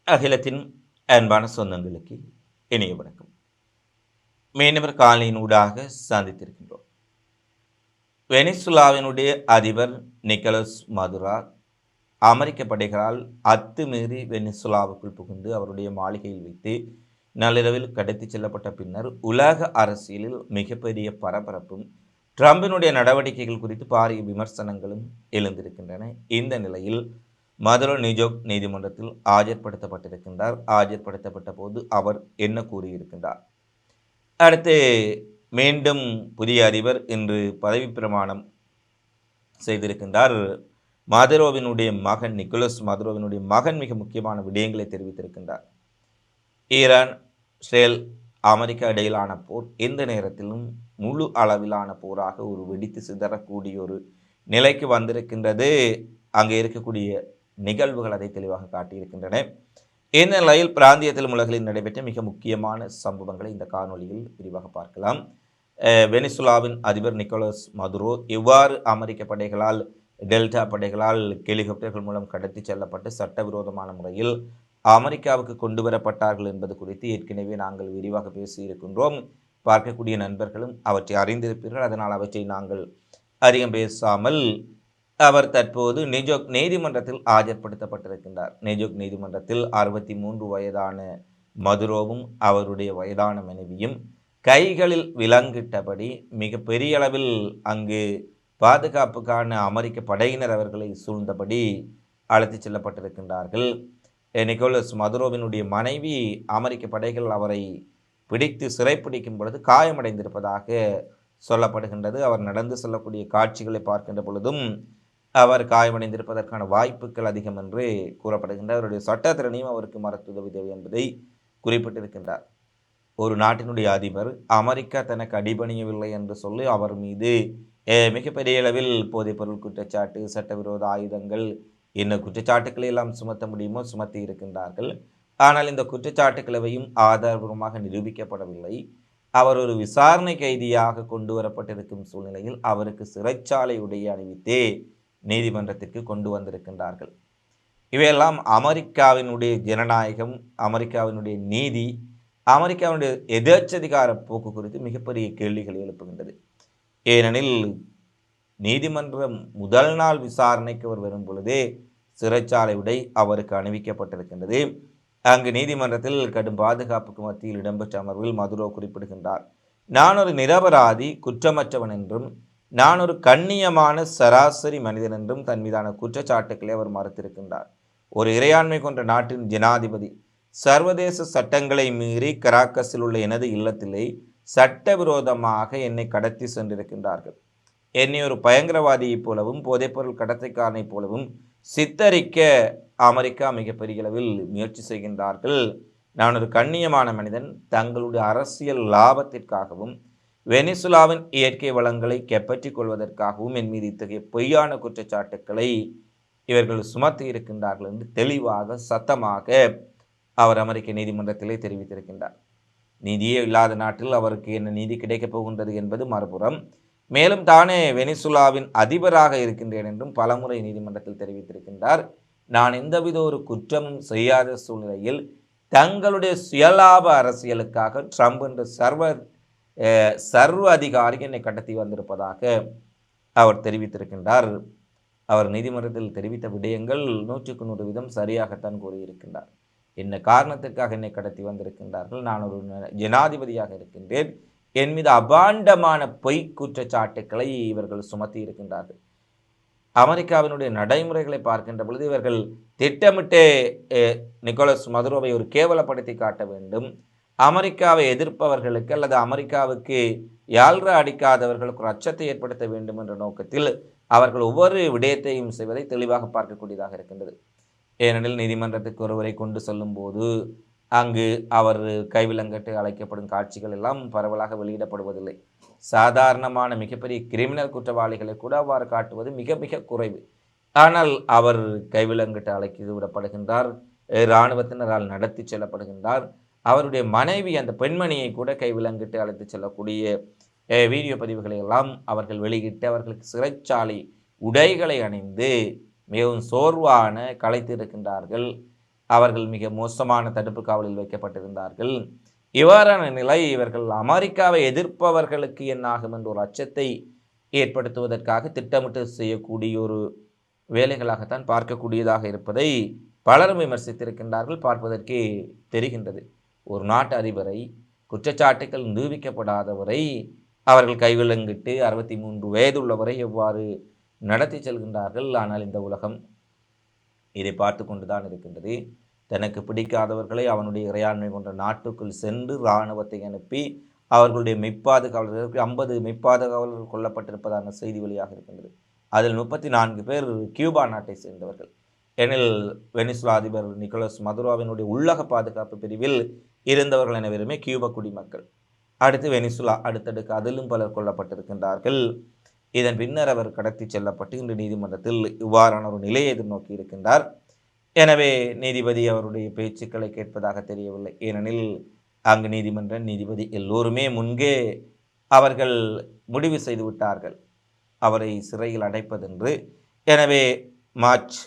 அகிலத்தின் அன்பான சொந்தங்களுக்கு இனிய வணக்கம். மீனவர் காலனியின் ஊடாக சந்தித்திருக்கின்றோம். வெனிசுலாவினுடைய அதிபர் நிக்கோலஸ் மதுரோ அமெரிக்க படைகளால் அத்துமீறி வெனிசுலாவுக்குள் புகுந்து அவருடைய மாளிகையில் வைத்து நள்ளிரவில் கடத்திச் செல்லப்பட்ட பின்னர் உலக அரசியலில் மிகப்பெரிய பரபரப்பும் ட்ரம்பினுடைய நடவடிக்கைகள் குறித்து பாரிய விமர்சனங்களும் எழுந்திருக்கின்றன. இந்த நிலையில் மதுரோ நியூயார்க் நீதிமன்றத்தில் ஆஜர்படுத்தப்பட்டிருக்கின்றார். ஆஜர்படுத்தப்பட்ட போது அவர் என்ன கூறியிருக்கின்றார்? அடுத்து மீண்டும் புதிய அதிபர் இன்று பதவி பிரமாணம் செய்திருக்கின்றார். மதுரோவினுடைய மகன் நிக்கோலஸ் மதுரோவினுடைய மகன் மிக முக்கியமான விடயங்களை தெரிவித்திருக்கின்றார். ஈரான், இஸ்ரேல், அமெரிக்கா இடையிலான போர் எந்த நேரத்திலும் முழு அளவிலான போராக ஒரு வெடித்து சிதறக்கூடிய ஒரு நிலைக்கு வந்திருக்கின்றது. அங்கே இருக்கக்கூடிய நிகழ்வுகள் அதை தெளிவாக காட்டியிருக்கின்றன. இந்த நிலையில் பிராந்தியத்தில் உலகில் நடைபெற்ற மிக முக்கியமான சம்பவங்களை இந்த காணொலியில் விரிவாக பார்க்கலாம். வெனிசுலாவின் அதிபர் நிக்கோலஸ் மதுரோ எவ்வாறு அமெரிக்க படைகளால், டெல்டா படைகளால் ஹெலிகாப்டர்கள் மூலம் கடத்தி செல்லப்பட்டு சட்டவிரோதமான முறையில் அமெரிக்காவுக்கு கொண்டு வரப்பட்டார்கள் என்பது குறித்து ஏற்கனவே நாங்கள் விரிவாக பேசியிருக்கின்றோம். பார்க்கக்கூடிய நண்பர்களும் அவற்றை அறிந்திருப்பீர்கள். அதனால் அவற்றை நாங்கள் அதிகம் பேசாமல், அவர் தற்போது நியூயார்க் நீதிமன்றத்தில் ஆஜர்படுத்தப்பட்டிருக்கின்றார். நியூயார்க் நீதிமன்றத்தில் 63 வயதான மதுரோவும் அவருடைய வயதான மனைவியும் கைகளில் விலங்கிட்டபடி மிக பெரிய அளவில் அங்கு பாதுகாப்புக்கான அமெரிக்க படையினர் அவர்களை சூழ்ந்தபடி அழைத்துச் செல்லப்பட்டிருக்கின்றார்கள். நிக்கோலஸ் மதுரோவினுடைய மனைவி அமெரிக்க படைகள் அவரை பிடித்து சிறைப்பிடிக்கும் பொழுது காயமடைந்திருப்பதாக சொல்லப்படுகின்றது. அவர் நடந்து செல்லக்கூடிய காட்சிகளை பார்க்கின்ற பொழுதும் அவர் காயமடைந்திருப்பதற்கான வாய்ப்புகள் அதிகம் என்று கூறப்படுகின்றார். அவருடைய சட்டத்திறனையும் அவருக்கு மருத்துவ உதவி என்பதை குறிப்பிட்டிருக்கின்றார். ஒரு நாட்டினுடைய அதிபர் அமெரிக்கா தனக்கு அடிபணியவில்லை என்று சொல்லி அவர் மீது மிகப்பெரிய அளவில் போதைப்பொருள் குற்றச்சாட்டு, சட்டவிரோத ஆயுதங்கள், என்ன குற்றச்சாட்டுக்களை எல்லாம் சுமத்த முடியுமோ சுமத்தி இருக்கின்றார்கள். ஆனால் இந்த குற்றச்சாட்டுகளவையும் ஆதாரபூர்வமாக நிரூபிக்கப்படவில்லை. அவர் ஒரு விசாரணை கைதியாக கொண்டு வரப்பட்டிருக்கும் சூழ்நிலையில் அவருக்கு சிறைச்சாலை உடைய அணிவித்தே நீதிமன்றத்திற்கு கொண்டு வந்திருக்கின்றார்கள். இவையெல்லாம் அமெரிக்காவினுடைய ஜனநாயகம், அமெரிக்காவினுடைய நீதி, அமெரிக்காவினுடைய எதேச்சதிகார போக்கு குறித்து மிகப்பெரிய கேள்விகள் எழுப்புகின்றது. ஏனெனில் நீதிமன்றம் முதல் நாள் விசாரணைக்கு அவர் வரும் பொழுதே சிறைச்சாலை உடை அவருக்கு அணிவிக்கப்பட்டிருக்கின்றது. அங்கு நீதிமன்றத்தில் கடும் பாதுகாப்புக்கு மத்தியில் இடம்பெற்ற அமர்வில் மதுரோ குறிப்பிடுகின்றார், நான் ஒரு நிரபராதி, குற்றமற்றவன் என்றும் நான் ஒரு கண்ணியமான சராசரி மனிதன் என்றும் தன் மீதான குற்றச்சாட்டுக்களை அவர் மறுத்திருக்கின்றார். ஒரு இறையாண்மை கொண்ட நாட்டின் ஜனாதிபதி சர்வதேச சட்டங்களை மீறி கராக்கஸில் உள்ள எனது இல்லத்திலே சட்டவிரோதமாக என்னை கடத்தி சென்றிருக்கின்றார்கள். என்னை ஒரு பயங்கரவாதியைப் போலவும் போதைப்பொருள் கடத்தைக்காரனைப் போலவும் சித்தரிக்க அமெரிக்கா மிகப்பெரிய அளவில் முயற்சி செய்கின்றார்கள். நான் ஒரு கண்ணியமான மனிதன், தங்களுடைய அரசியல் லாபத்திற்காகவும் வெனிசுலாவின் இயற்கை வளங்களை கைப்பற்றிக் கொள்வதற்காகவும் என் மீது இத்தகைய பொய்யான குற்றச்சாட்டுக்களை இவர்கள் சுமத்தி இருக்கின்றார்கள் என்று தெளிவாக சத்தமாக அவர் அமெரிக்க நீதிமன்றத்திலே தெரிவித்திருக்கின்றார். நீதியே இல்லாத நாட்டில் அவருக்கு என்ன நீதி கிடைக்கப் போகின்றது என்பது மறுபுறம். மேலும் தானே வெனிசுலாவின் அதிபராக இருக்கின்றேன் என்றும் பலமுறை நீதிமன்றத்தில் தெரிவித்திருக்கின்றார். நான் எந்தவித ஒரு குற்றமும் செய்யாத சூழ்நிலையில் தங்களுடைய சுயலாப அரசியலுக்காக ட்ரம்ப் என்ற சர்வ அதிகாரி என்னை கடத்தி வந்திருப்பதாக அவர் தெரிவித்திருக்கின்றார். அவர் நீதிமன்றத்தில் தெரிவித்த விடயங்கள் 100% சரியாகத்தான் கூறியிருக்கின்றார். என்ன காரணத்திற்காக என்னை கடத்தி வந்திருக்கின்றார்கள்? நான் ஒரு ஜனாதிபதியாக இருக்கின்றேன். என் மீது அபாண்டமான பொய் குற்றச்சாட்டுக்களை இவர்கள் சுமத்தி இருக்கின்றார்கள். அமெரிக்காவினுடைய நடைமுறைகளை பார்க்கின்ற பொழுது இவர்கள் திட்டமிட்டே நிக்கோலஸ் மதுரோவை ஒரு கேவலப்படுத்தி காட்ட வேண்டும், அமெரிக்காவை எதிர்ப்பவர்களுக்கு அல்லது அமெரிக்காவுக்கு யாழ்ரா அடிக்காதவர்களுக்கு ஒரு அச்சத்தை ஏற்படுத்த வேண்டும் என்ற நோக்கத்தில் அவர்கள் ஒவ்வொரு விடயத்தையும் செய்வதை தெளிவாக பார்க்கக்கூடியதாக இருக்கின்றது. ஏனெனில் நீதிமன்றத்துக்கு ஒருவரை கொண்டு செல்லும் போது அங்கு அவர் கைவிலங்கட்டு அழைக்கப்படும் காட்சிகள் எல்லாம் பரவலாக வெளியிடப்படுவதில்லை. சாதாரணமான மிகப்பெரிய கிரிமினல் குற்றவாளிகளை கூட அவ்வாறு காட்டுவது மிக மிக குறைவு. ஆனால் அவர் கைவிலங்கட்டு அழைத்து விடப்படுகின்றார், இராணுவத்தினரால் நடத்தி செல்லப்படுகின்றார். அவருடைய மனைவி அந்த பெண்மணியை கூட கைவிலங்கிட்டு அழைத்து செல்லக்கூடிய வீடியோ பதிவுகளை எல்லாம் அவர்கள் வெளியிட்டு அவர்களுக்கு சிறைச்சாலை உடைகளை அணிந்து மிகவும் சோர்வான களைத்து இருக்கின்றார்கள். அவர்கள் மிக மோசமான தடுப்பு காவலில் வைக்கப்பட்டிருந்தார்கள். இவ்வாறான நிலை இவர்கள் அமெரிக்காவை எதிர்ப்பவர்களுக்கு என்னாகும் என்ற ஒரு அச்சத்தை ஏற்படுத்துவதற்காக திட்டமிட்டு செய்யக்கூடிய ஒரு வேலைகளாகத்தான் பார்க்கக்கூடியதாக இருப்பதை பலரும் விமர்சித்திருக்கின்றார்கள். பார்ப்பதற்கே தெரிகின்றது. ஒரு நாட்டு அதிபரை குற்றச்சாட்டுகள் நிரூபிக்கப்படாதவரை அவர்கள் கைவிலங்கிட்டு 63 வயதுள்ளவரை எவ்வாறு நடத்தி செல்கின்றார்கள். ஆனால் இந்த உலகம் இதை பார்த்து கொண்டுதான் இருக்கின்றது. தனக்கு பிடிக்காதவர்களை அவனுடைய இறையாண்மை கொண்ட நாட்டுக்குள் சென்று இராணுவத்தை அனுப்பி அவர்களுடைய மெய்ப்பாதுகாவலர்களுக்கு 50 மெய்ப்பாதுகாவலர்கள் கொல்லப்பட்டிருப்பதான செய்தி வழியாக இருக்கின்றது. அதில் 34 பேர் கியூபா நாட்டை சேர்ந்தவர்கள். எனில் வெனிசுலா அதிபர் நிக்கோலஸ் மதுரோவினுடைய உள்ளக பாதுகாப்பு பிரிவில் இருந்தவர்கள் அனைவருமே கியூபா குடிமக்கள். அடுத்து வெனிசுலா, அடுத்தடுக்கு அதிலும் பலர் கொல்லப்பட்டிருக்கின்றார்கள். இதன் பின்னர் அவர் கடத்தி செல்லப்பட்டு இன்று நீதிமன்றத்தில் இவ்வாறான ஒரு நிலையை எதிர்நோக்கி இருக்கின்றார். எனவே நீதிபதி அவருடைய பேச்சுக்களை கேட்பதாக தெரியவில்லை. ஏனெனில் அங்கு நீதிபதி எல்லோருமே முன்கே அவர்கள் முடிவு செய்து விட்டார்கள் அவரை சிறையில் அடைப்பதென்று. எனவே மார்ச்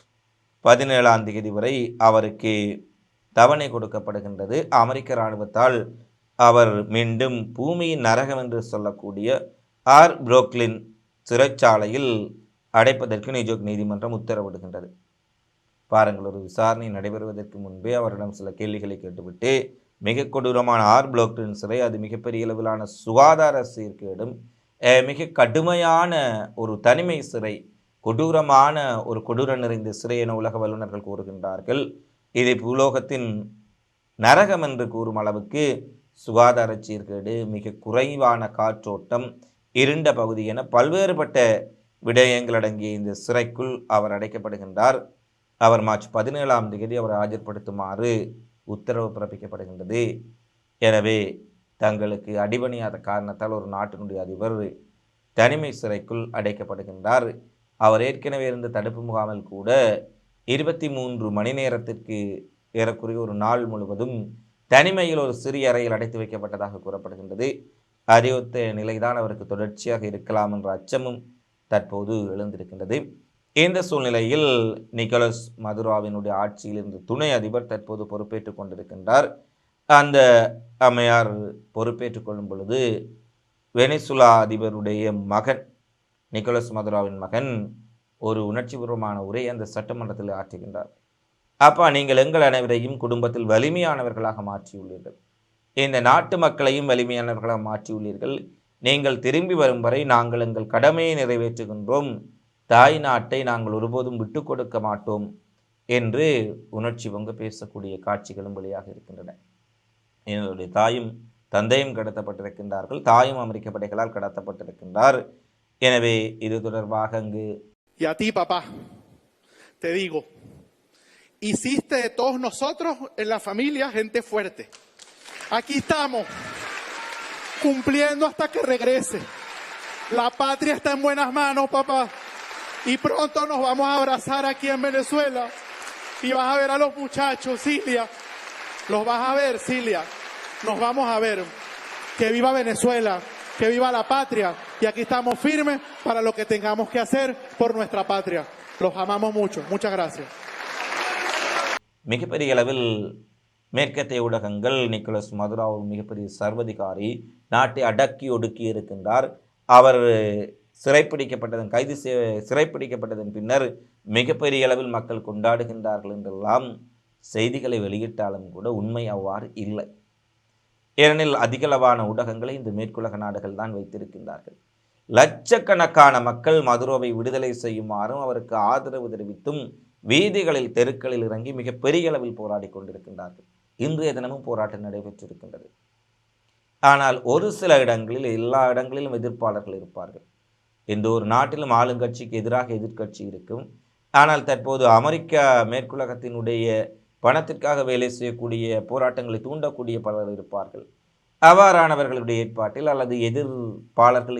17ஆம் தேதி வரை அவருக்கு தவணை கொடுக்கப்படுகின்றது. அமெரிக்க இராணுவத்தால் அவர் மீண்டும் பூமியின் நரகம் என்று சொல்லக்கூடிய புரூக்ளின் சிறைச்சாலையில் அடைப்பதற்கு நியூயார்க் நீதிமன்றம் உத்தரவிடுகின்றது. பாருங்கள், ஒரு விசாரணை நடைபெறுவதற்கு முன்பே அவரிடம் சில கேள்விகளை கேட்டுவிட்டு மிக கொடூரமான புரூக்ளின் சிறை, அது மிகப்பெரிய அளவிலான சுகாதார சீர்கேடும் மிக கடுமையான ஒரு தனிமை சிறை, கொடூரமான ஒரு கொடூர நிறைந்த சிறை என உலக வல்லுநர்கள் கூறுகின்றார்கள். இதை பூலோகத்தின் நரகம் என்று கூறும் அளவுக்கு சுகாதார சீர்கேடு, மிக குறைவான காற்றோட்டம், இருண்ட பகுதி என பல்வேறுபட்ட விடயங்கள் அடங்கிய இந்த சிறைக்குள் அவர் அடைக்கப்படுகின்றார். அவர் மார்ச் 17ஆம் தேதி அவரை ஆஜர்படுத்துமாறு உத்தரவு பிறப்பிக்கப்படுகின்றது. எனவே தங்களுக்கு அடிபணியாத காரணத்தால் ஒரு நாட்டினுடைய அதிபர் தனிமை சிறைக்குள் அடைக்கப்படுகின்றார். அவர் ஏற்கனவே இருந்த தடுப்பு முகாமில் கூட 23 மணி நேரத்திற்கு ஏறக்குறைய ஒரு நாள் முழுவதும் தனிமையில் ஒரு சிறிய அறையில் அடைத்து வைக்கப்பட்டதாக கூறப்படுகின்றது. அறிவுத்த நிலைதான் அவருக்கு தொடர்ச்சியாக இருக்கலாம் என்ற அச்சமும் தற்போது எழுந்திருக்கின்றது. இந்த சூழ்நிலையில் நிக்கோலஸ் மதுரோவினுடைய ஆட்சியில் இருந்த துணை அதிபர் தற்போது பொறுப்பேற்றுக் கொண்டிருக்கின்றார். அந்த அம்மையார் பொறுப்பேற்றுக் கொள்ளும் பொழுது வெனிசுலா அதிபருடைய மகன், நிக்கோலஸ் மதுரோவின் மகன், ஒரு உணர்ச்சிபூர்வமான உரையை அந்த சட்டமன்றத்தில் ஆற்றுகின்றார். அப்பா, நீங்கள் எங்கள் அனைவரையும் குடும்பத்தில் வலிமையானவர்களாக மாற்றியுள்ளீர்கள், இந்த நாட்டு மக்களையும் வலிமையானவர்களாக மாற்றியுள்ளீர்கள். நீங்கள் திரும்பி வரும் வரை நாங்கள் எங்கள் கடமையை நிறைவேற்றுகின்றோம், தாய் நாட்டை நாங்கள் ஒருபோதும் விட்டு கொடுக்க மாட்டோம் என்று உணர்ச்சி பொங்க பேசக்கூடிய காட்சிகளும் வெளியாக இருக்கின்றன. என்னுடைய தாயும் தந்தையும் கடத்தப்பட்டிருக்கின்றார்கள், தாயும் அமெரிக்க படைகளால் கடத்தப்பட்டிருக்கின்றார். எனவே இது தொடர்பாக அங்கு Y a ti, papá, te digo, hiciste de todos nosotros en la familia gente fuerte. Aquí estamos, cumpliendo hasta que regrese. La patria está en buenas manos, papá. Y pronto nos vamos a abrazar aquí en Venezuela. Y vas a ver a los muchachos, Cilia. Los vas a ver, Cilia. Nos vamos a ver. Que viva Venezuela, que viva la patria. Y aquí estamos firmes para lo que tengamos que hacer por nuestra patria. Los amamos mucho. Muchas gracias. மிகப்பெரிய அளவில் மேற்கத்திய ஊடகங்கள் Nicolas Maduro மிகப்பெரிய சர்வதிகாரி, நாட்டை அடக்கி ஒடுக்கி இருக்கின்றார், அவர் சிறைப்பிடிக்கப்பட்டதன் பின்னர் மிகப்பெரிய அளவில் மக்கள் கொண்டாடுகின்றார்கள் என்றெல்லாம் செய்திகளை வெளியிட்டாலும் கூட உண்மை அவ்வாறு இல்லை. ஏனெனில் அதிகளவான ஊடகங்களை இந்த மேற்குலக நாடுகள் தான் வைத்திருக்கின்றார்கள். லட்சக்கணக்கான மக்கள் மதுரோவை விடுதலை செய்யுமாறும் அவருக்கு ஆதரவு தெரிவித்தும் வீதிகளில், தெருக்களில் இறங்கி மிகப்பெரிய அளவில் போராடி கொண்டிருக்கின்றார்கள். இன்றைய தினமும் போராட்டம் நடைபெற்றிருக்கின்றது. ஆனால் ஒரு சில இடங்களில், எல்லா இடங்களிலும் எதிர்ப்பாளர்கள் இருப்பார்கள். எந்த ஒரு நாட்டிலும் ஆளுங்கட்சிக்கு எதிராக எதிர்க்கட்சி இருக்கும். ஆனால் தற்போது அமெரிக்கா மேற்குலகத்தினுடைய பணத்திற்காக வேலை செய்யக்கூடிய, போராட்டங்களை தூண்டக்கூடிய பலர் இருப்பார்கள். அவ்வாறானவர்களுடைய ஏற்பாட்டில் அல்லது எதிர்ப்பாளர்கள்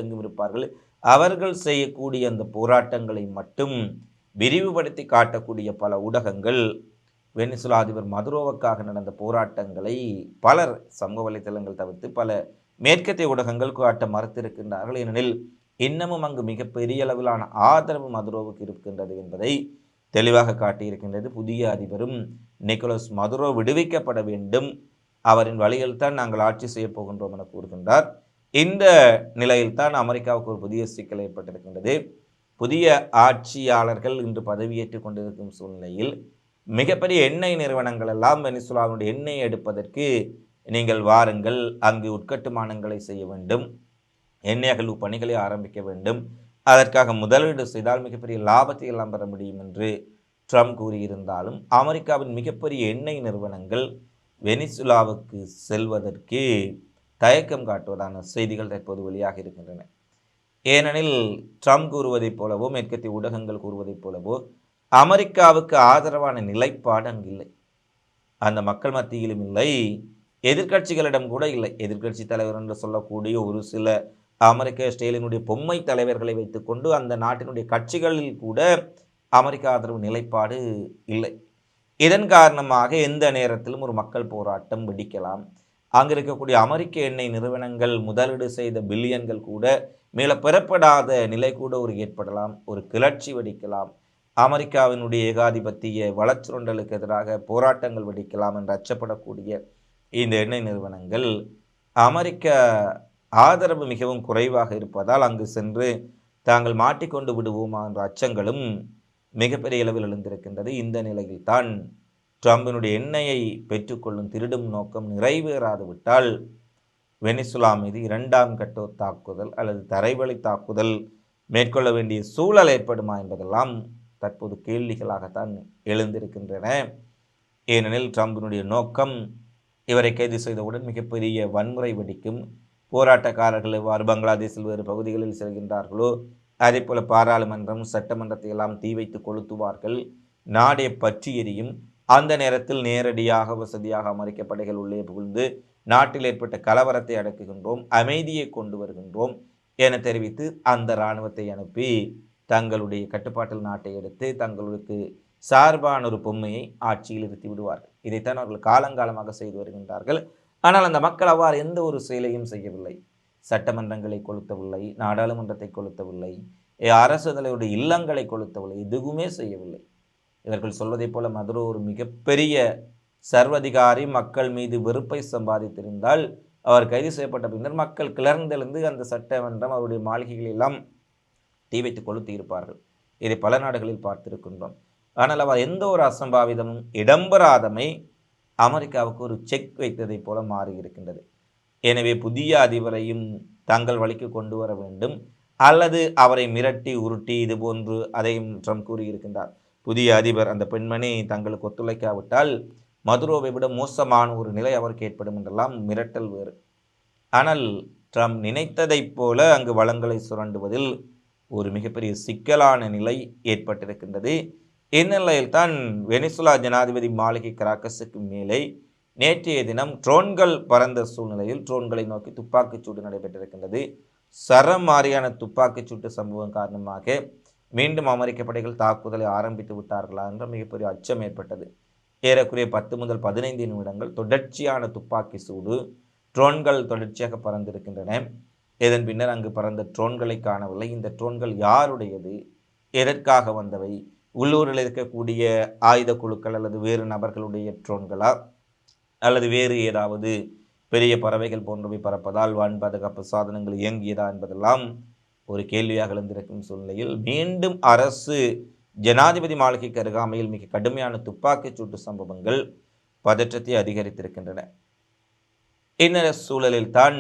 எங்கும் இருப்பார்கள். அவர்கள் செய்யக்கூடிய அந்த போராட்டங்களை மட்டும் விரிவுபடுத்தி காட்டக்கூடிய பல ஊடகங்கள் வெனிசுலா அதிபர் மதுரோவுக்காக நடந்த போராட்டங்களை பலர் சமூக வலைதளங்கள் தவிர்த்து பல மேற்கத்திய ஊடகங்கள் காட்ட மறுத்திருக்கின்றார்கள். ஏனெனில் இன்னமும் அங்கு மிகப்பெரிய அளவிலான ஆதரவு மதுரோவுக்கு இருக்கின்றது என்பதை தெளிவாக காட்டியிருக்கின்றது. புதிய அதிபரும் நிக்கோலஸ் மதுரோ விடுவிக்கப்பட வேண்டும், அவரின் வழியில் தான் நாங்கள் ஆட்சி செய்யப் போகின்றோம் என கூறுகின்றார். இந்த நிலையில் தான் அமெரிக்காவுக்கு ஒரு புதிய சிக்கல் ஏற்பட்டிருக்கின்றது. புதிய ஆட்சியாளர்கள் இன்று பதவியேற்றுக் கொண்டிருக்கும் சூழ்நிலையில் மிகப்பெரிய எண்ணெய் நிறுவனங்கள் எல்லாம் வெனிசுலாவுடைய எண்ணெய் எடுப்பதற்கு நீங்கள் வாருங்கள், அங்கு உட்கட்டுமானங்களை செய்ய வேண்டும், எண்ணெய் அகழ்வு பணிகளை ஆரம்பிக்க வேண்டும், அதற்காக முதலீடு செய்தால் மிகப்பெரிய லாபத்தை எல்லாம் பெற முடியும் என்று ட்ரம்ப் கூறியிருந்தாலும் அமெரிக்காவின் மிகப்பெரிய எண்ணெய் நிறுவனங்கள் வெனிசுலாவுக்கு செல்வதற்கு தயக்கம் காட்டுவதான செய்திகள் தற்போது வெளியாக இருக்கின்றன. ஏனெனில் ட்ரம்ப் கூறுவதைப் போலவோ மேற்கத்திய ஊடகங்கள் கூறுவதைப் போலவோ அமெரிக்காவுக்கு ஆதரவான நிலைப்பாடு அங்கு இல்லை, அந்த மக்கள் மத்தியிலும் இல்லை, எதிர்க்கட்சிகளிடம் கூட இல்லை. எதிர்க்கட்சி தலைவர் என்று சொல்லக்கூடிய ஒரு சில அமெரிக்க ஸ்டேலினுடைய பொம்மை தலைவர்களை வைத்துக்கொண்டு அந்த நாட்டினுடைய கட்சிகளில் கூட அமெரிக்க ஆதரவு நிலைப்பாடு இல்லை. இதன் காரணமாக எந்த நேரத்திலும் ஒரு மக்கள் போராட்டம் வெடிக்கலாம். அங்கு இருக்கக்கூடிய அமெரிக்க எண்ணெய் நிறுவனங்கள் முதலீடு செய்த பில்லியன்கள் கூட மேல பெறப்படாத நிலை கூட ஒரு ஏற்படலாம், ஒரு கிளர்ச்சி வெடிக்கலாம், அமெரிக்காவினுடைய ஏகாதிபத்திய வளச்சுரண்டலுக்கு எதிராக போராட்டங்கள் வெடிக்கலாம் என்று அச்சப்படக்கூடிய இந்த எண்ணெய் நிறுவனங்கள் அமெரிக்க ஆதரவு மிகவும் குறைவாக இருப்பதால் அங்கு சென்று தாங்கள் மாட்டிக்கொண்டு விடுவோமா என்ற அச்சங்களும் மிகப்பெரிய அளவில் எழுந்திருக்கின்றது. இந்த நிலையில் தான் ட்ரம்பினுடைய எண்ணெயை பெற்றுக்கொள்ளும் திருடும் நோக்கம் நிறைவேறாது விட்டால் வெனிசுலா மீது 2ஆம் கட்ட தாக்குதல் அல்லது தரைவழி தாக்குதல் மேற்கொள்ள வேண்டிய சூழல் ஏற்படுமா என்பதெல்லாம் தற்போது கேள்விகளாகத்தான் எழுந்திருக்கின்றன. ஏனெனில் ட்ரம்பினுடைய நோக்கம் இவரை கைது செய்தவுடன் மிகப்பெரிய வன்முறை வெடிக்கும், போராட்டக்காரர்கள் எவ்வாறு பங்களாதேஷில் வேறு பகுதிகளில் செல்கின்றார்களோ அதே போல பாராளுமன்றம் சட்டமன்றத்தை எல்லாம் தீ வைத்து கொளுத்துவார்கள், நாடே பற்றி எரியும். அந்த நேரத்தில் நேரடியாக வசதியாக அமெரிக்க படைகள் உள்ளே புகுந்து நாட்டில் ஏற்பட்ட கலவரத்தை அடக்குகின்றோம், அமைதியை கொண்டு வருகின்றோம் என தெரிவித்து அந்த இராணுவத்தை அனுப்பி தங்களுடைய கட்டுப்பாட்டில் நாட்டை எடுத்து தங்களுக்கு சார்பான ஒரு பொம்மையை ஆட்சியில் இருத்தி விடுவார்கள். இதைத்தான் அவர்கள் காலங்காலமாக செய்து வருகின்றார்கள். ஆனால் அந்த மக்கள் அவ்வாறு எந்த ஒரு செயலையும் செய்யவில்லை. சட்டமன்றங்களை கொளுத்தவில்லை, நாடாளுமன்றத்தை கொளுத்தவில்லை, அரசு தலைவருடைய இல்லங்களை கொளுத்தவில்லை, எதுவுமே செய்யவில்லை. இவர்கள் சொல்வதைப் போல மதுரோ ஒரு மிகப்பெரிய சர்வதிகாரி, மக்கள் மீது வெறுப்பை சம்பாதித்திருந்தால் அவர் கைது செய்யப்பட்ட பின்னர் மக்கள் கிளர்ந்தெழுந்து அந்த சட்டமன்றம் அவருடைய மாளிகைகள் எல்லாம் தீ வைத்து கொளுத்தி இருப்பார்கள். இதை பல நாடுகளில் பார்த்திருக்கின்றோம். ஆனால் அவர் எந்த ஒரு அசம்பாவிதமும் இடம்பெறாதமை அமெரிக்காவுக்கு ஒரு செக் வைத்ததைப் போல மாறியிருக்கின்றது. எனவே புதிய அதிபரையும் தங்கள் வழிக்கு கொண்டு வர வேண்டும், அல்லது அவரை மிரட்டி உருட்டி இது போன்று அதையும் ட்ரம்ப் கூறியிருக்கின்றார். புதிய அதிபர் அந்த பெண்மணி தங்களுக்கு ஒத்துழைக்காவிட்டால் மதுரோவை விட மோசமான ஒரு நிலை அவருக்கு ஏற்படும் என்றெல்லாம் மிரட்டல் வேறு. ஆனால் ட்ரம்ப் நினைத்ததைப் போல அங்கு வளங்களை சுரண்டுவதில் ஒரு மிகப்பெரிய சிக்கலான நிலை ஏற்பட்டிருக்கின்றது. இந்நிலையில் தான் வெனிசுலா ஜனாதிபதி மாளிகை கராக்கஸுக்கு மேலே நேற்றைய தினம் ட்ரோன்கள் பறந்த சூழ்நிலையில் ட்ரோன்களை நோக்கி துப்பாக்கிச்சூடு நடைபெற்றிருக்கின்றது. சரமாரியான துப்பாக்கிச்சூட்டு சம்பவம் காரணமாக மீண்டும் அமெரிக்க படைகள் தாக்குதலை ஆரம்பித்து விட்டார்களா என்ற மிகப்பெரிய அச்சம் ஏற்பட்டது. ஏறக்குறைய 10 முதல் 15 நிமிடங்கள் தொடர்ச்சியான துப்பாக்கி சூடு, ட்ரோன்கள் தொடர்ச்சியாக பறந்திருக்கின்றன. இதன் பின்னர் அங்கு பறந்த ட்ரோன்களை காணவில்லை. இந்த ட்ரோன்கள் யாருடையது, எதற்காக வந்தவை, உள்ளூரில் இருக்கக்கூடிய ஆயுத குழுக்கள் அல்லது வேறு நபர்களுடைய ட்ரோன்களா, அல்லது வேறு ஏதாவது பெரிய பறவைகள் போன்றவை பறப்பதால் வான் பாதுகாப்பு சாதனங்கள் இயங்கியதா என்பதெல்லாம் ஒரு கேள்வியாக எழுந்திருக்கும் சூழ்நிலையில் மீண்டும் அரசு ஜனாதிபதி மாளிகைக்கு அருகாமையில் மிக கடுமையான துப்பாக்கிச் சூட்டு சம்பவங்கள் பதற்றத்தை அதிகரித்திருக்கின்றன. இந்த சூழலில் தான்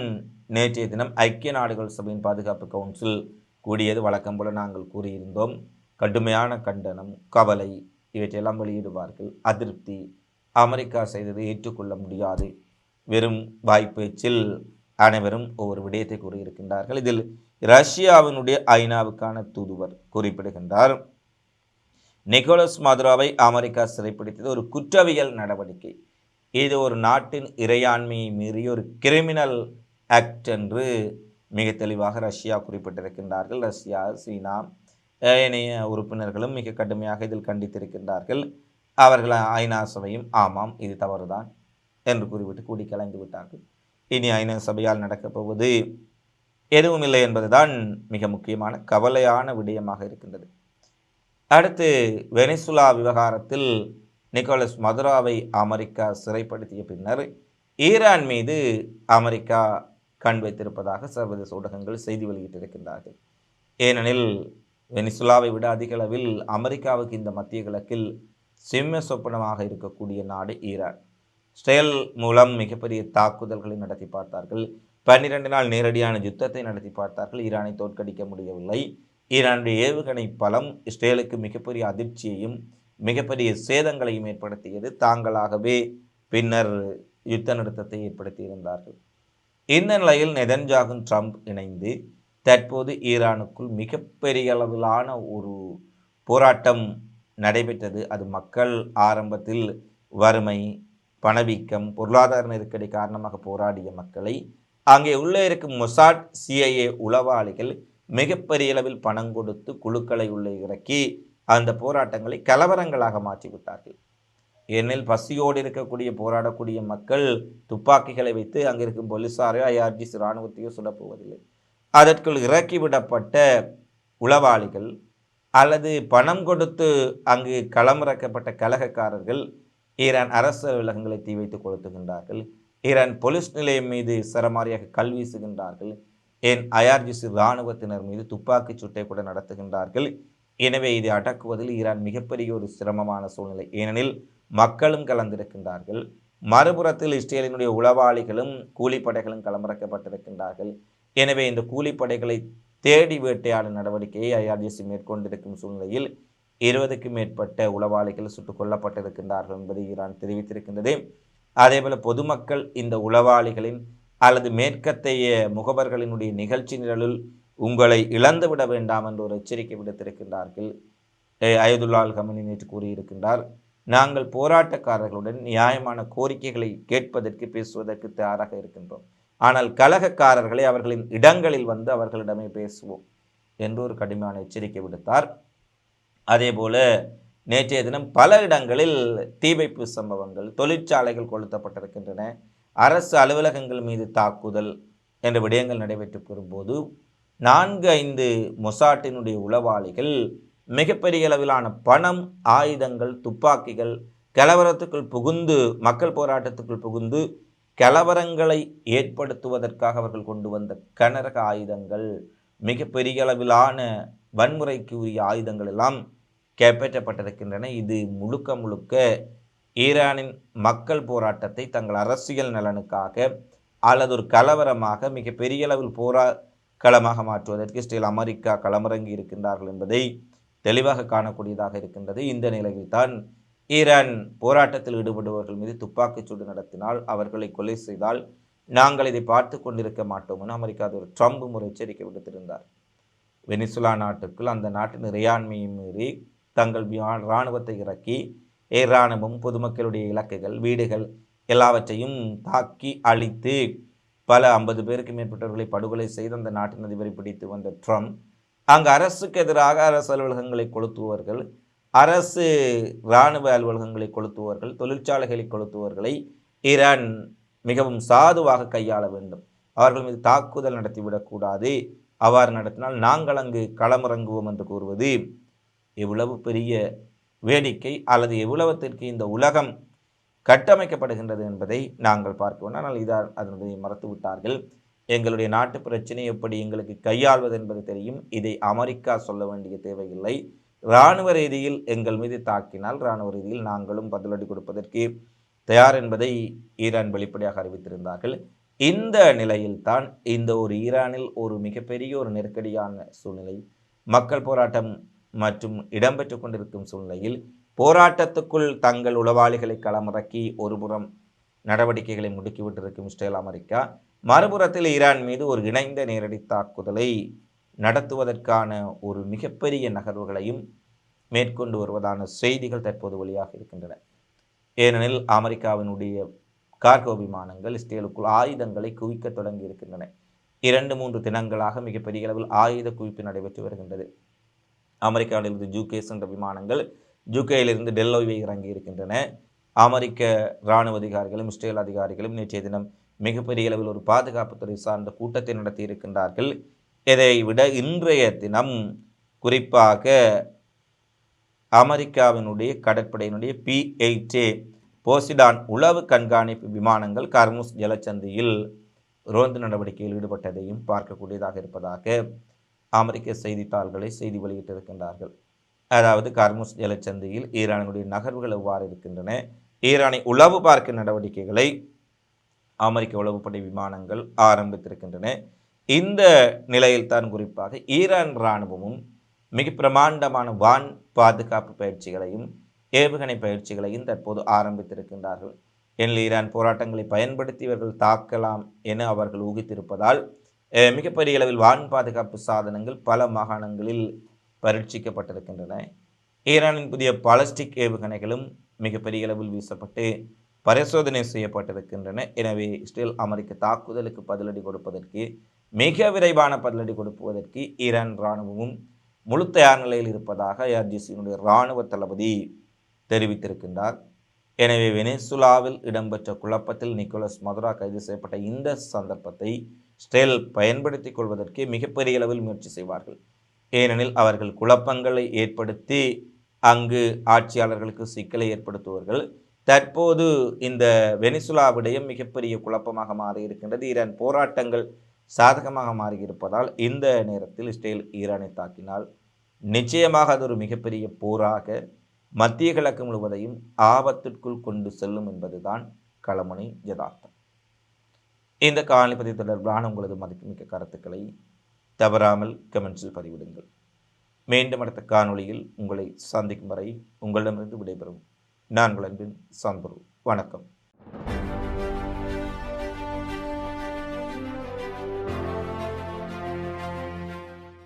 நேற்றைய தினம் ஐக்கிய நாடுகள் சபையின் பாதுகாப்பு கவுன்சில் கூடியது. வழக்கம் போல நாங்கள் கூறியிருந்தோம், கடுமையான கண்டனம், கவலை இவற்றையெல்லாம் வெளியிடுவார்கள். அதிருப்தி, அமெரிக்கா செய்தது ஏற்றுக்கொள்ள முடியாது, வெறும் வாய்ப்பேச்சில் அனைவரும் ஒவ்வொரு விடயத்தை கூறியிருக்கின்றார்கள். இதில் ரஷ்யாவினுடைய ஐநாவுக்கான தூதுவர் குறிப்பிடுகின்றார், நிக்கோலஸ் மதுரோவை அமெரிக்கா சிறைப்பிடித்தது ஒரு குற்றவியல் நடவடிக்கை, இது ஒரு நாட்டின் இறையாண்மையை மீறிய ஒரு கிரிமினல் ஆக்ட் என்று மிக தெளிவாக ரஷ்யா குறிப்பிட்டிருக்கின்றார்கள். ரஷ்யா, சீனா ஏனைய உறுப்பினர்களும் மிக கடுமையாக இதில் கண்டித்திருக்கின்றார்கள். அவர்கள் ஐநா சபையும் ஆமாம் இது தவறுதான் என்று கூறிவிட்டு கூடி கலைந்து விட்டார்கள். இனி ஐநா சபையால் நடக்கப் போவது எதுவும் இல்லை என்பதுதான் மிக முக்கியமான கவலையான விடயமாக இருக்கின்றது. அடுத்து வெனிசுலா விவகாரத்தில் நிக்கோலஸ் மதுராவை அமெரிக்கா சிறைப்படுத்திய பின்னர் ஈரான் மீது அமெரிக்கா கண் வைத்திருப்பதாக சர்வதேச ஊடகங்கள் செய்தி வெளியிட்டிருக்கின்றார்கள். ஏனெனில் வெனிசுலாவை விட அதிக அளவில் அமெரிக்காவுக்கு இந்த மத்திய கிழக்கில் சிம்ம சொப்பனமாக இருக்கக்கூடிய நாடு ஈரான். இஸ்ரேல் மூலம் மிகப்பெரிய தாக்குதல்களை நடத்தி பார்த்தார்கள். 12 நாள் நேரடியான யுத்தத்தை நடத்தி பார்த்தார்கள். ஈரானை தோற்கடிக்க முடியவில்லை. ஈரானுடைய ஏவுகணை பலம் இஸ்ரேலுக்கு மிகப்பெரிய அதிர்ச்சியையும் மிகப்பெரிய சேதங்களையும் ஏற்படுத்தியது. தாங்களாகவே பின்னர் யுத்த நிறுத்தத்தை ஏற்படுத்தியிருந்தார்கள். இந்த நிலையில் நெதன்யாகு ட்ரம்ப் இணைந்து தற்போது ஈரானுக்குள் மிகப்பெரிய அளவிலான ஒரு போராட்டம் நடைபெற்றது. அது மக்கள் ஆரம்பத்தில் வறுமை, பணவீக்கம், பொருளாதார நெருக்கடி காரணமாக போராடிய மக்களை அங்கே உள்ளே இருக்கும் மொசாட், CIA உளவாளிகள் மிகப்பெரிய அளவில் பணம் கொடுத்து குழுக்களை உள்ளே இறக்கி அந்த போராட்டங்களை கலவரங்களாக மாற்றிவிட்டார்கள். ஏனெனில் பசியோடு இருக்கக்கூடிய போராடக்கூடிய மக்கள் துப்பாக்கிகளை வைத்து அங்கிருக்கும் போலீசாரையோ IRGC இராணுவத்தையோ சுடப்போவதில்லை. அதற்குள் இறக்கிவிடப்பட்ட உளவாளிகள் அல்லது பணம் கொடுத்து அங்கு களமிறக்கப்பட்ட கலகக்காரர்கள் ஈரான் அரசு அலுவலகங்களை தீ வைத்து கொளுத்துகின்றார்கள். ஈரான் போலீஸ் நிலையம் மீது சரமாரியாக கல் வீசுகின்றார்கள். ஏன் IRGC இராணுவத்தினர் மீது துப்பாக்கிச் சூட்டை கூட நடத்துகின்றார்கள். எனவே இதை அடக்குவதில் ஈரான் மிகப்பெரிய ஒரு சிரமமான சூழ்நிலை. ஏனெனில் மக்களும் கலந்திருக்கின்றார்கள். மறுபுறத்தில் இஸ்ரேலினுடைய உளவாளிகளும் கூலிப்படைகளும் களமிறக்கப்பட்டிருக்கின்றார்கள். எனவே இந்த கூலிப்படைகளை தேடி வேட்டையாடும் நடவடிக்கையை IRGC மேற்கொண்டிருக்கும் சூழ்நிலையில் 20க்கும் மேற்பட்ட உளவாளிகள் சுட்டுக் கொல்லப்பட்டிருக்கின்றார்கள் என்பதை ஈரான் தெரிவித்திருக்கின்றது. அதேபோல பொதுமக்கள் இந்த உளவாளிகளின் அல்லது மேற்கத்தைய முகவர்களினுடைய நிகழ்ச்சி நிரலில் உங்களை இழந்துவிட வேண்டாம் என்று ஒரு எச்சரிக்கை விடுத்திருக்கின்றார்கள். அயதுல்லா அல் கமனி நேற்று கூறியிருக்கின்றார், நாங்கள் போராட்டக்காரர்களுடன் நியாயமான கோரிக்கைகளை கேட்பதற்கு பேசுவதற்கு தயாராக இருக்கின்றோம். ஆனால் கலகக்காரர்களை அவர்களின் இடங்களில் வந்து அவர்களிடமே பேசுவோம் என்று ஒரு கடுமையான எச்சரிக்கை விடுத்தார். அதேபோல நேற்றைய தினம் பல இடங்களில் தீ வைப்பு சம்பவங்கள், தொழிற்சாலைகள் கொளுத்தப்பட்டிருக்கின்றன, அரசு அலுவலகங்கள் மீது தாக்குதல் என்ற விடயங்கள் நடைபெற்று வரும்போது 4-5 மொசாட்டினுடைய உளவாளிகள் மிகப்பெரிய அளவிலான பணம், ஆயுதங்கள், துப்பாக்கிகள் கலவரத்துக்குள் புகுந்து மக்கள் போராட்டத்துக்குள் புகுந்து கலவரங்களை ஏற்படுத்துவதற்காக அவர்கள் கொண்டு வந்த கனரக ஆயுதங்கள், மிகப்பெரிய அளவிலான வன்முறைக்கு உரிய ஆயுதங்கள் எல்லாம் கைப்பற்றப்பட்டிருக்கின்றன. இது முழுக்க முழுக்க ஈரானின் மக்கள் போராட்டத்தை தங்கள் அரசியல் நலனுக்காக அல்லது ஒரு கலவரமாக மிகப்பெரிய அளவில் களமாக மாற்றுவதற்கு இஸ்ரேல், அமெரிக்கா களமிறங்கி இருக்கின்றார்கள் என்பதை தெளிவாக காணக்கூடியதாக இருக்கின்றது. இந்த நிலையில்தான் ஈரான் போராட்டத்தில் ஈடுபடுபவர்கள் மீது துப்பாக்கிச்சூடு நடத்தினால், அவர்களை கொலை செய்தால் நாங்கள் இதை பார்த்து கொண்டிருக்க மாட்டோம் என அமெரிக்கா ஒரு ட்ரம்ப் ஒரு எச்சரிக்கை விடுத்திருந்தார். வெனிசுலா நாட்டுக்குள் அந்த நாட்டின் இறையாண்மையை மீறி தங்கள் இராணுவத்தை இறக்கி இராணுவம் பொதுமக்களுடைய இலக்குகள், வீடுகள் எல்லாவற்றையும் தாக்கி அழித்து பல 50 பேருக்கு மேற்பட்டவர்களை படுகொலை செய்து அந்த நாட்டின் அதிபரை பிடித்து வந்த ட்ரம்ப் அங்கு அரசுக்கு எதிராக அரசு அலுவலகங்களை கொளுத்துவர்கள், அரசு இராணுவ அலுவலகங்களை கொளுத்துவர்கள், தொழிற்சாலைகளை கொளுத்துவர்களை ஈரான் மிகவும் சாதுவாக கையாள வேண்டும். அவர்கள் மீது தாக்குதல் நடத்திவிடக்கூடாது. அவ்வாறு நடத்தினால் நாங்கள் அங்கு களமிறங்குவோம் என்று கூறுவது எவ்வளவு பெரிய வேடிக்கை அல்லது எவ்வளவத்திற்கு இந்த உலகம் கட்டமைக்கப்படுகின்றது என்பதை நாங்கள் பார்க்கிறோம். ஆனால் அதனை மறத்து விட்டார்கள். எங்களுடைய நாட்டு பிரச்சனை எப்படி எங்களுக்கு கையாள்வது என்பது தெரியும். இதை அமெரிக்கா சொல்ல வேண்டிய தேவையில்லை. இராணுவ ரீதியில் எங்கள் மீது தாக்கினால் இராணுவ ரீதியில் நாங்களும் பதிலடி கொடுப்பதற்கு தயார் என்பதை ஈரான் வெளிப்படையாக அறிவித்திருந்தார்கள். இந்த நிலையில்தான் இந்த ஒரு ஈரானில் ஒரு மிகப்பெரிய ஒரு நெருக்கடியான சூழ்நிலை, மக்கள் போராட்டம் மற்றும் இடம்பெற்று கொண்டிருக்கும் சூழ்நிலையில் போராட்டத்துக்குள் தங்கள் உளவாளிகளை களமிறக்கி ஒருபுறம் நடவடிக்கைகளை முடுக்கிவிட்டிருக்கும் இஸ்ரேல், அமெரிக்கா மறுபுறத்தில் ஈரான் மீது ஒரு இணைந்த நேரடி தாக்குதலை நடத்துவதற்கான ஒரு மிகப்பெரிய நகர்வுகளையும் மேற்கொண்டு வருவதான செய்திகள் தற்போது வெளியாக இருக்கின்றன. ஏனெனில் அமெரிக்காவினுடைய கார்கோ விமானங்கள் இஸ்ரேலுக்குள் ஆயுதங்களை குவிக்க தொடங்கி இருக்கின்றன. 2-3 தினங்களாக மிகப்பெரிய அளவில் ஆயுத குவிப்பு நடைபெற்று வருகின்றது. அமெரிக்காவிலிருந்து ஜூகே சென்ற விமானங்கள் ஜூகேயிலிருந்து டெல்லோவை இறங்கி இருக்கின்றன. அமெரிக்க இராணுவ அதிகாரிகளும் இஸ்ரேல் அதிகாரிகளும் நேற்றைய தினம் மிகப்பெரிய அளவில் ஒரு பாதுகாப்புத்துறை சார்ந்த கூட்டத்தை நடத்தி இருக்கின்றார்கள். இதை விட இன்றைய தினம் குறிப்பாக அமெரிக்காவினுடைய கடற்படையினுடைய P-8A போசிடான் உளவு கண்காணிப்பு விமானங்கள் கார்முஸ் ஜலசந்தியில் ரோந்து நடவடிக்கையில் ஈடுபட்டதையும் பார்க்கக்கூடியதாக இருப்பதாக அமெரிக்க செய்தித்தாள்களை செய்தி வெளியிட்டிருக்கின்றார்கள். அதாவது கார்முஸ் ஜலசந்தியில் ஈரானுடைய நகர்வுகள் எவ்வாறு இருக்கின்றன, ஈரானை உளவு பார்க்கும் நடவடிக்கைகளை அமெரிக்க உளவுப்படை விமானங்கள் ஆரம்பித்திருக்கின்றன. இந்த நிலையில்தான் குறிப்பாக ஈரான் இராணுவமும் மிக பிரமாண்டமான வான் பாதுகாப்பு பயிற்சிகளையும் ஏவுகணை பயிற்சிகளையும் தற்போது ஆரம்பித்திருக்கின்றார்கள். எனில் ஈரான் போராட்டங்களை பயன்படுத்தி இவர்கள் தாக்கலாம் என அவர்கள் ஊகித்திருப்பதால் மிகப்பெரிய அளவில் வான் பாதுகாப்பு சாதனங்கள் பல மாகாணங்களில் பரீட்சிக்கப்பட்டிருக்கின்றன. ஈரானின் புதிய பாலிஸ்டிக் ஏவுகணைகளும் மிகப்பெரிய அளவில் வீசப்பட்டு பரிசோதனை செய்யப்பட்டிருக்கின்றன. எனவே இஸ்ரேல் அமெரிக்க தாக்குதலுக்கு பதிலடி கொடுப்பதற்கு, மிக விரைவான பதிலடி கொடுப்பதற்கு ஈரான் இராணுவமும் முழு தயார் நிலையில் இருப்பதாக ஐஆர்ஜிசியினுடைய இராணுவ தளபதி தெரிவித்திருக்கின்றார். எனவே வெனிசுலாவில் இடம்பெற்ற குழப்பத்தில் நிக்கோலஸ் மதுரா கைது செய்யப்பட்ட இந்த சந்தர்ப்பத்தை இஸ்ரேல் பயன்படுத்திக் கொள்வதற்கு மிகப்பெரிய அளவில் முயற்சி செய்வார்கள். ஏனெனில் அவர்கள் குழப்பங்களை ஏற்படுத்தி அங்கு ஆட்சியாளர்களுக்கு சிக்கலை ஏற்படுத்துவார்கள். தற்போது இந்த வெனிசுலா விடயம் மிகப்பெரிய குழப்பமாக மாறி இருக்கின்றது. ஈரான் போராட்டங்கள் சாதகமாக மாறியிருப்பதால் இந்த நேரத்தில் இஸ்ரேல் ஈரானை தாக்கினால் நிச்சயமாக அது ஒரு மிகப்பெரிய போராக மத்திய கிழக்கு முழுவதையும் ஆபத்திற்குள் கொண்டு செல்லும் என்பதுதான் களமணி யதார்த்தம். இந்த காணொளி பதிவு தொடர்பான உங்களது மதிப்புமிக்க கருத்துக்களை தவறாமல் கமெண்ட்ஸில் பதிவிடுங்கள். மீண்டும் அடுத்த காணொளியில் உங்களை சந்திக்கும் வரை உங்களிடமிருந்து விடைபெறும் நான் உங்கள் அன்பின் சந்துரு. வணக்கம்.